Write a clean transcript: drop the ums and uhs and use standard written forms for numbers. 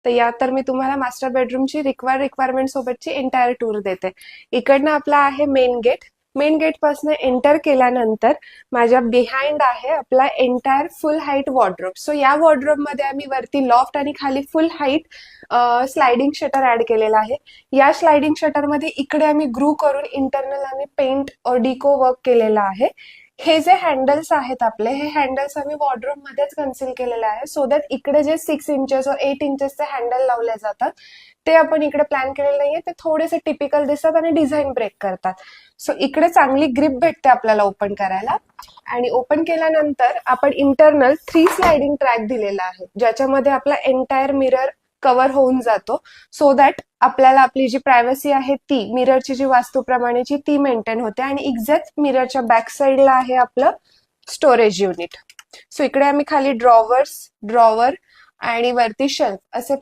तर या तर मी तुम्हाला मास्टर बेडरूमची रिक्वायरमेंट सोबतची एंटायर टूर देते. इकडनं आपला आहे मेन गेट. मेन गेट पासून एंटर केल्यानंतर माझ्या बिहाइंड आहे आपला entire full height wardrobe. So या वॉर्डरोब मध्ये आम्ही वरती लॉफ्ट आणि खाली full height sliding shutter add केलेला आहे. या स्लायडिंग शटर मध्ये इकडे आम्ही ग्रू करून इंटरनल आम्ही पेंट और डिको वर्क केलेला आहे. हे जे हँडल्स आहेत आपले, हे हँडल्स आम्ही वॉर्डरोब मध्येच कन्सील केलेले आहे, सो दॅट इकडे जे 6 इंचेस और 8 इंचेसचे हँडल लावले जातात ते आपण इकडे प्लॅन केलेले नाहीये. ते थोडेसे टिपिकल दिसतात आणि डिझाईन ब्रेक करतात. सो इकडे चांगली ग्रिप भेटते आपल्याला ओपन करायला. आणि ओपन केल्यानंतर आपण इंटरनल 3 स्लायडिंग ट्रॅक दिलेला आहे, ज्याच्यामध्ये आपला एंटायर मिरर कव्हर होऊन जातो, सो दॅट आपल्याला आपली जी प्रायव्हसी आहे ती मिररची जी वास्तूप्रमाणेची ती मेंटेन होते. आणि एक्झॅक्ट मिररच्या बॅक साईडला आहे आपलं स्टोरेज युनिट. सो इकडे आम्ही खाली ड्रॉवर आणि वरती शेल्फ असे